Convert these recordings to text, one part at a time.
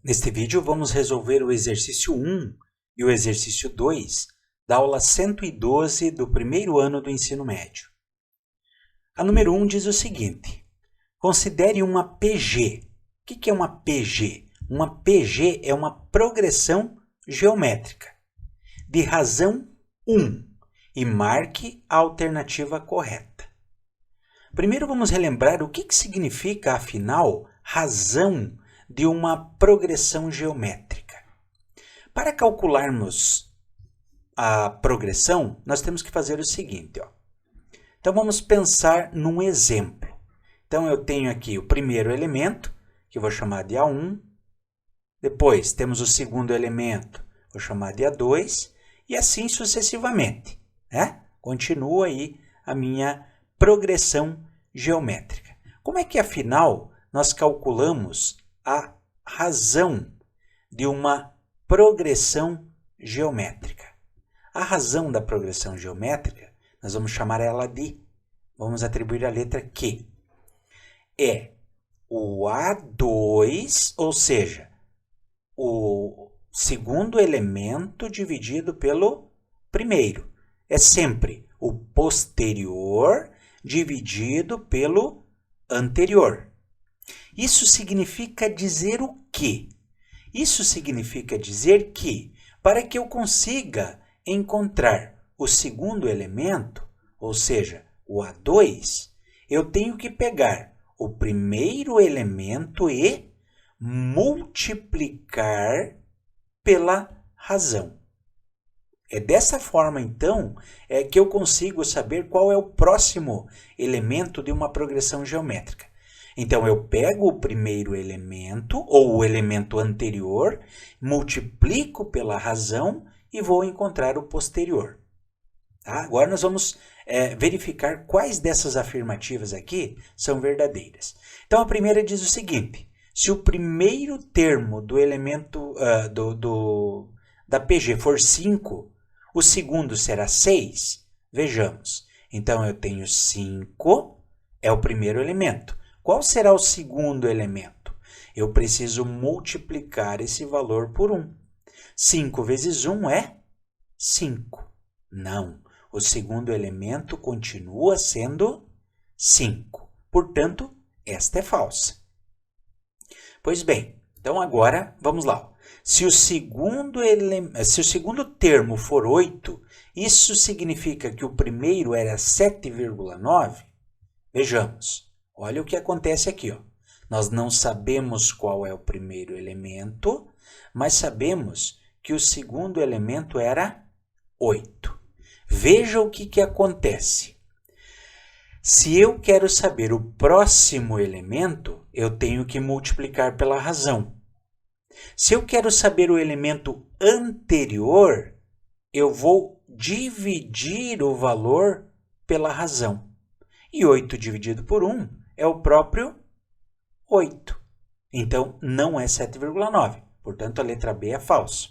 Neste vídeo vamos resolver o exercício 1 e o exercício 2 da aula 112 do primeiro ano do ensino médio. A número 1 diz o seguinte: considere uma PG. O que é uma PG? Uma PG é uma progressão geométrica de razão 1 e marque a alternativa correta. Primeiro vamos relembrar o que significa, afinal, razão de uma progressão geométrica. Para calcularmos a progressão, nós temos que fazer o seguinte. Então vamos pensar num exemplo. Então eu tenho aqui o primeiro elemento, que eu vou chamar de A1. Depois temos o segundo elemento, vou chamar de A2, e assim sucessivamente, né? Continua aí a minha progressão geométrica. Como é que, afinal, nós calculamos a razão de uma progressão geométrica? A razão da progressão geométrica, nós vamos chamar ela de, vamos atribuir a letra Q. É o A2, ou seja, o segundo elemento dividido pelo primeiro. É sempre o posterior dividido pelo anterior. Isso significa dizer o quê? Isso significa dizer que, para que eu consiga encontrar o segundo elemento, ou seja, o A2, eu tenho que pegar o primeiro elemento e multiplicar pela razão. É dessa forma, então, que eu consigo saber qual é o próximo elemento de uma progressão geométrica. Então, eu pego o primeiro elemento, ou o elemento anterior, multiplico pela razão e vou encontrar o posterior. Tá? Agora nós vamos verificar quais dessas afirmativas aqui são verdadeiras. Então, a primeira diz o seguinte: se o primeiro termo do elemento da PG for 5, o segundo será 6? Vejamos. Então, eu tenho 5, é o primeiro elemento. Qual será o segundo elemento? Eu preciso multiplicar esse valor por 1. 5 vezes 1 é 5. Não, o segundo elemento continua sendo 5. Portanto, esta é falsa. Pois bem, então agora vamos lá. Se o segundo termo for 8, isso significa que o primeiro era 7,9? Vejamos. Olha o que acontece aqui. Nós não sabemos qual é o primeiro elemento, mas sabemos que o segundo elemento era 8. Veja o que acontece. Se eu quero saber o próximo elemento, eu tenho que multiplicar pela razão. Se eu quero saber o elemento anterior, eu vou dividir o valor pela razão. E 8 dividido por 1 é o próprio 8. Então, não é 7,9. Portanto, a letra B é falsa.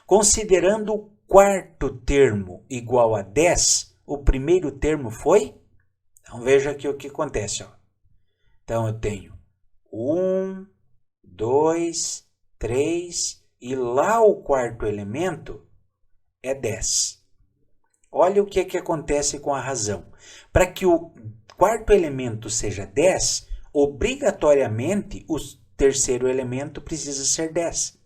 Considerando o quarto termo igual a 10, o primeiro termo foi? Então, veja aqui o que acontece. Então, eu tenho 1, 2, 3 e lá o quarto elemento é 10. Olha o que acontece com a razão. Para que o quarto elemento seja 10, obrigatoriamente o terceiro elemento precisa ser 10.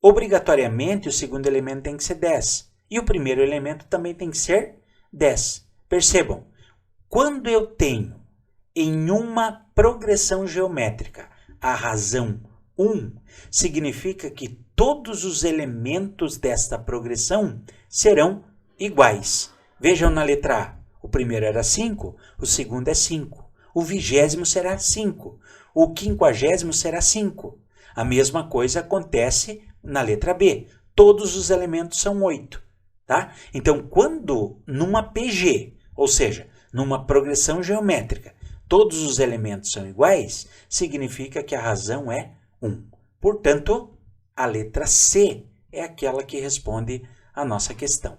Obrigatoriamente o segundo elemento tem que ser 10. E o primeiro elemento também tem que ser 10. Percebam, quando eu tenho em uma progressão geométrica a razão 1, significa que todos os elementos desta progressão serão iguais. Vejam na letra A. O primeiro era 5, o segundo é 5. O 20º será 5. O 50º será 5. A mesma coisa acontece na letra B. Todos os elementos são 8. Tá? Então, quando numa PG, ou seja, numa progressão geométrica, todos os elementos são iguais, significa que a razão é 1. Portanto, a letra C é aquela que responde a nossa questão.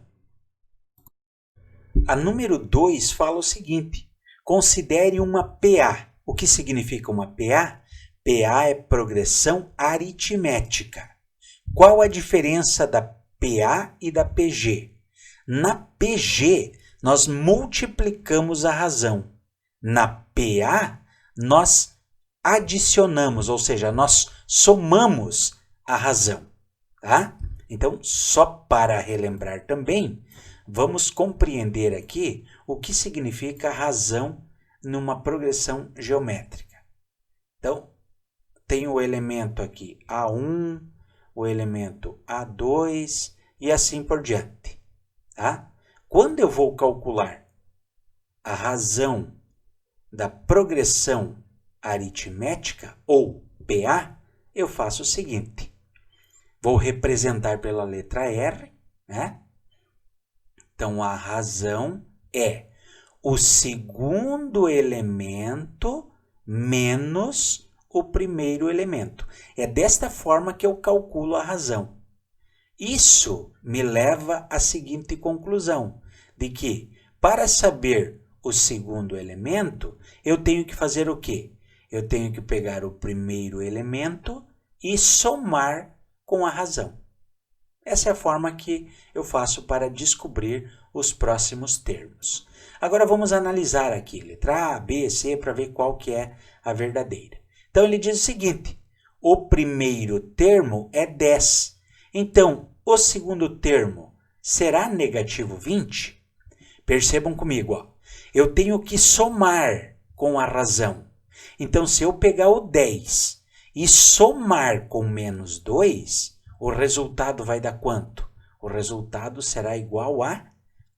A número 2 fala o seguinte: considere uma PA. O que significa uma PA? PA é progressão aritmética. Qual a diferença da PA e da PG? Na PG, nós multiplicamos a razão. Na PA, nós adicionamos, ou seja, nós somamos a razão. Tá? Então, só para relembrar também, vamos compreender aqui o que significa razão numa progressão geométrica. Então, tem o elemento aqui A1, o elemento A2 e assim por diante. Tá? Quando eu vou calcular a razão da progressão aritmética, ou PA, eu faço o seguinte. Vou representar pela letra R, né? Então, a razão é o segundo elemento menos o primeiro elemento. É desta forma que eu calculo a razão. Isso me leva à seguinte conclusão, de que, para saber o segundo elemento, eu tenho que fazer o quê? Eu tenho que pegar o primeiro elemento e somar com a razão. Essa é a forma que eu faço para descobrir os próximos termos. Agora vamos analisar aqui, letra A, B, C, para ver qual que é a verdadeira. Então ele diz o seguinte, o primeiro termo é 10. Então, o segundo termo será negativo 20? Percebam comigo, ó. Eu tenho que somar com a razão. Então, se eu pegar o 10 e somar com menos 2, o resultado vai dar quanto? O resultado será igual a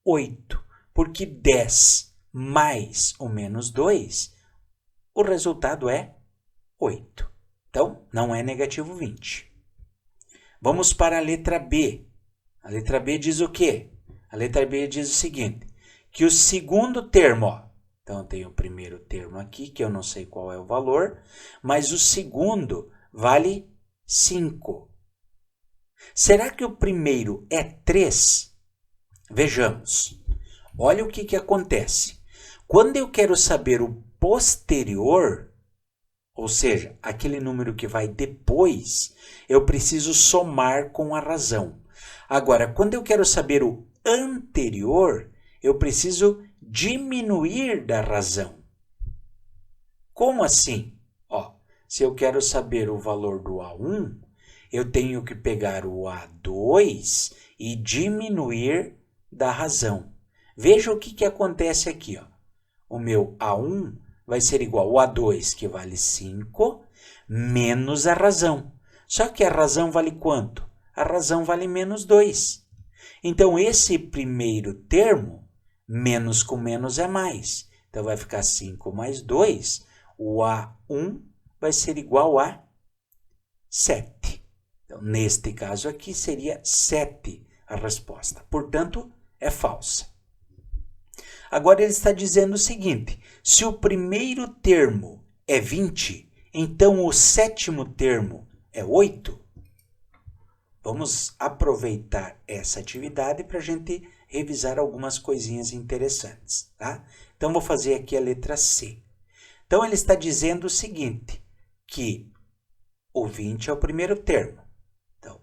8, porque 10 mais o menos 2, o resultado é 8. Então, não é negativo 20. Vamos para a letra B. A letra B diz o quê? A letra B diz o seguinte, que o segundo termo, ó, então tem o primeiro termo aqui, que eu não sei qual é o valor, mas o segundo vale 5. Será que o primeiro é 3? Vejamos. Olha o que acontece. Quando eu quero saber o posterior, ou seja, aquele número que vai depois, eu preciso somar com a razão. Agora, quando eu quero saber o anterior, eu preciso diminuir da razão. Como assim? Ó, se eu quero saber o valor do A1, eu tenho que pegar o A2 e diminuir da razão. Veja o que acontece aqui. Ó. O meu A1 vai ser igual ao A2, que vale 5, menos a razão. Só que a razão vale quanto? A razão vale menos 2. Então, esse primeiro termo, menos com menos é mais. Então, vai ficar 5 mais 2. O A1 vai ser igual a 7. Então, neste caso aqui, seria 7 a resposta. Portanto, é falsa. Agora, ele está dizendo o seguinte, se o primeiro termo é 20, então o sétimo termo é 8? Vamos aproveitar essa atividade para a gente revisar algumas coisinhas interessantes, tá? Então, vou fazer aqui a letra C. Então, ele está dizendo o seguinte, que o 20 é o primeiro termo. Então,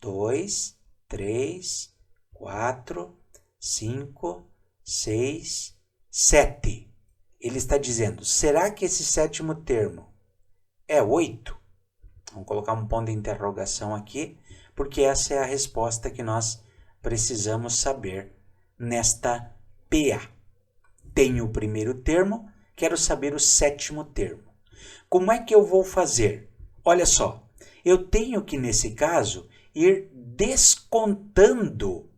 2, 3, 4, 5, 6, 7. Ele está dizendo, será que esse sétimo termo é 8? Vamos colocar um ponto de interrogação aqui, porque essa é a resposta que nós precisamos saber nesta PA. Tenho o primeiro termo, quero saber o sétimo termo. Como é que eu vou fazer? Olha só, eu tenho que, nesse caso, ir descontando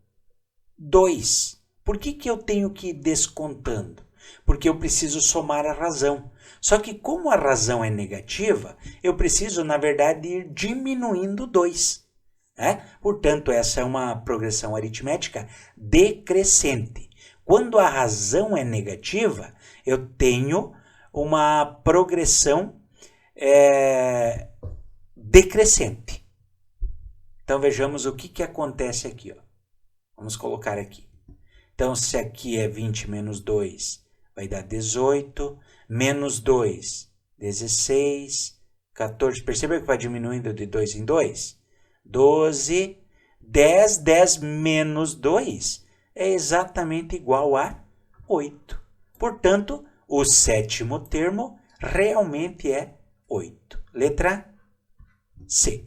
2. Por que eu tenho que ir descontando? Porque eu preciso somar a razão. Só que como a razão é negativa, eu preciso, na verdade, ir diminuindo 2. Né? Portanto, essa é uma progressão aritmética decrescente. Quando a razão é negativa, eu tenho uma progressão decrescente. Então, vejamos o que acontece aqui. Ó. Vamos colocar aqui. Então, se aqui é 20 menos 2, vai dar 18. Menos 2, 16, 14. Percebeu que vai diminuindo de 2 em 2? 12, 10, 10 menos 2 é exatamente igual a 8. Portanto, o sétimo termo realmente é 8. Letra C.